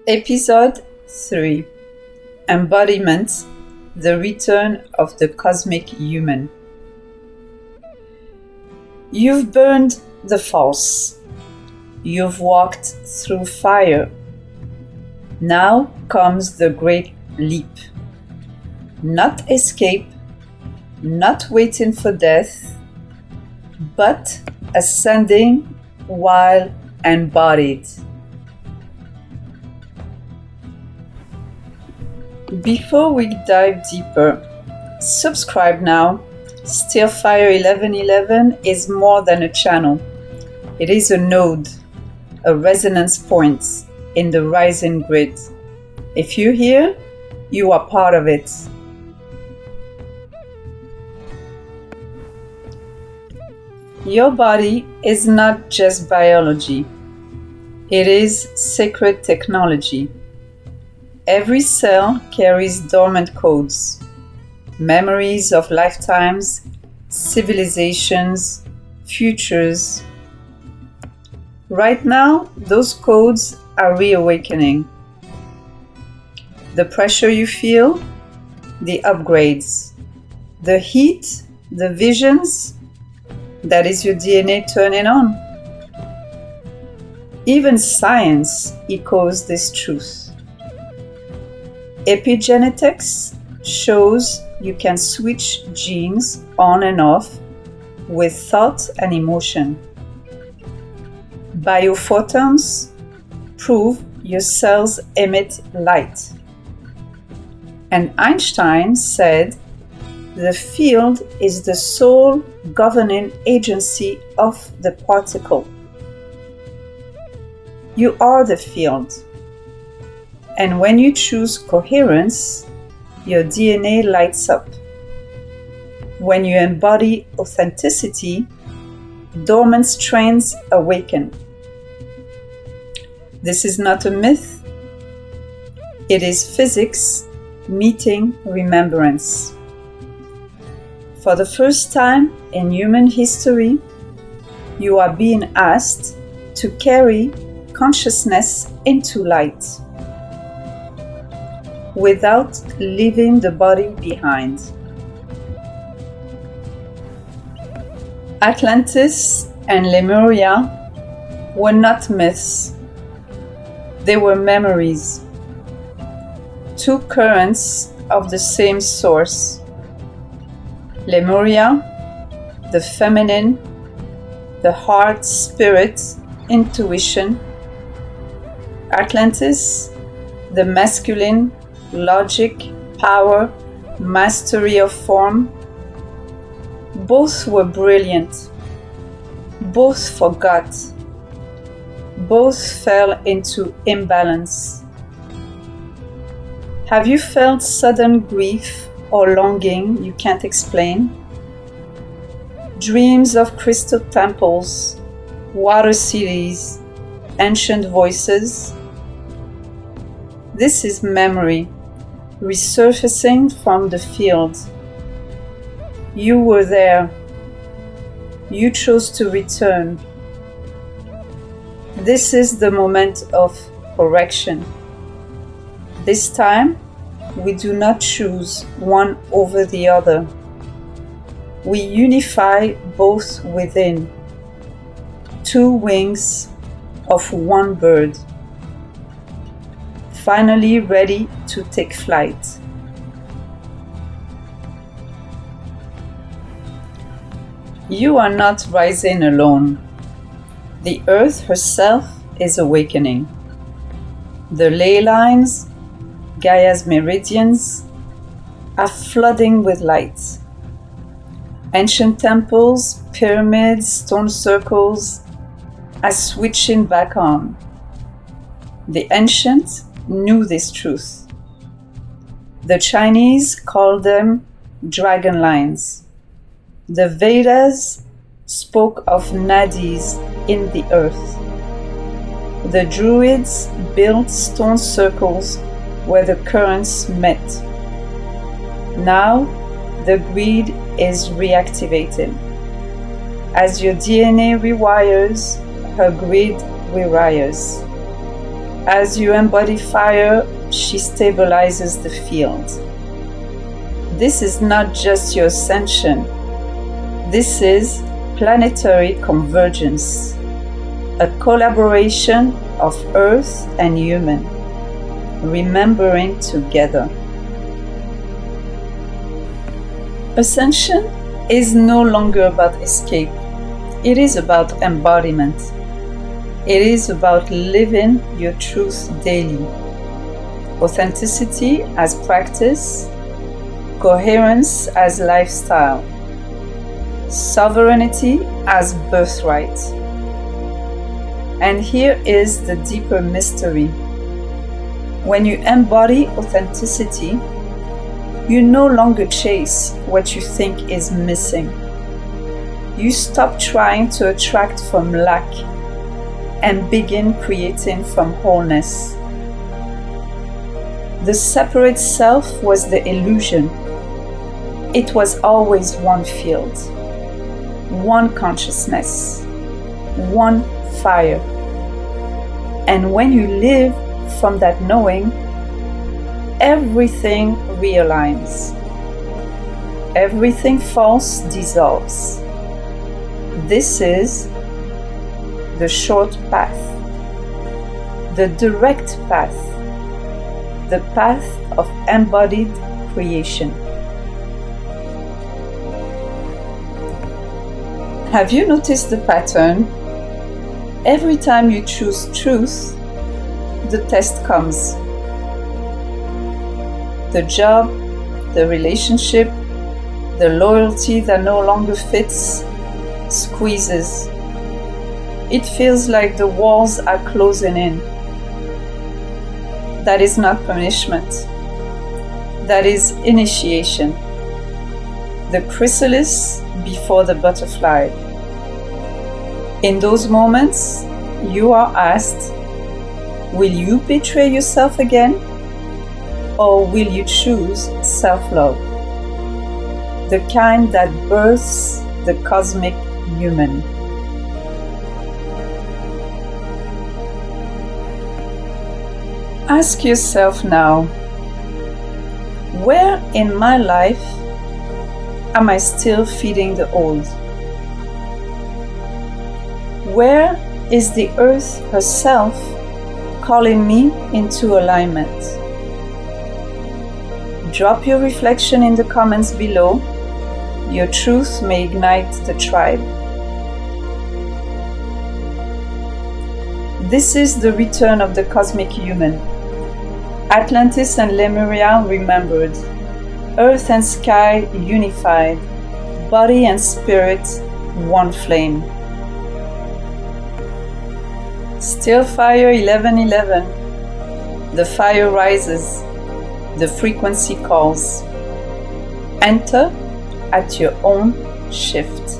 Episode 3 Embodiment, the Return of the Cosmic Human. You've burned the false. You've walked through fire. Now comes the great leap. Not escape, not waiting for death, but ascending while embodied. Before we dive deeper, subscribe now. Stillfire 1111 is more than a channel. It is a node, a resonance point in the rising grid. If you're here, you are part of it. Your body is not just biology. It is sacred technology. Every cell carries dormant codes, memories of lifetimes, civilizations, futures. Right now, those codes are reawakening. The pressure you feel, the upgrades, the heat, the visions, that is your DNA turning on. Even science echoes this truth. Epigenetics shows you can switch genes on and off with thought and emotion. Biophotons prove your cells emit light. And Einstein said, the field is the sole governing agency of the particle. You are the field. And when you choose coherence, your DNA lights up. When you embody authenticity, dormant strains awaken. This is not a myth. It is physics meeting remembrance. For the first time in human history, you are being asked to carry consciousness into light, without leaving the body behind. Atlantis and Lemuria were not myths. They were memories. Two currents of the same source. Lemuria, the feminine, the heart, spirit, intuition. Atlantis, the masculine, logic, power, mastery of form. Both were brilliant. Both forgot. Both fell into imbalance. Have you felt sudden grief or longing you can't explain? Dreams of crystal temples, water cities, ancient voices? This is memory, resurfacing from the field. You were there. You chose to return. This is the moment of correction. This time, we do not choose one over the other. We unify both within. Two wings of one bird. Finally ready to take flight. You are not rising alone. The earth herself is awakening. The ley lines, Gaia's meridians, are flooding with light. Ancient temples, pyramids, stone circles are switching back on. The ancient knew this truth. The Chinese called them dragon lines. The Vedas spoke of nadis in the earth. The Druids built stone circles where the currents met. Now the grid is reactivating. As your DNA rewires, her grid rewires. As you embody fire, she stabilizes the field. This is not just your ascension. This is planetary convergence, a collaboration of Earth and human, remembering together. Ascension is no longer about escape. It is about embodiment. It is about living your truth daily. Authenticity as practice, coherence as lifestyle, sovereignty as birthright. And here is the deeper mystery. When you embody authenticity, you no longer chase what you think is missing. You stop trying to attract from lack and begin creating from wholeness. The separate self was the illusion. It was always one field, one consciousness, one fire. And when you live from that knowing, everything realigns. Everything false dissolves. This is the short path, the direct path, the path of embodied creation. Have you noticed the pattern? Every time you choose truth, the test comes. The job, the relationship, the loyalty that no longer fits, squeezes. It feels like the walls are closing in. That is not punishment. That is initiation. The chrysalis before the butterfly. In those moments, you are asked, will you betray yourself again? Or will you choose self-love? The kind that births the cosmic human. Ask yourself now, where in my life am I still feeding the old? Where is the earth herself calling me into alignment? Drop your reflection in the comments below. Your truth may ignite the tribe. This is the return of the cosmic human. Atlantis and Lemuria remembered. Earth and sky unified. Body and spirit one flame. Still fire 1111. The fire rises. The frequency calls. Enter at your own shift.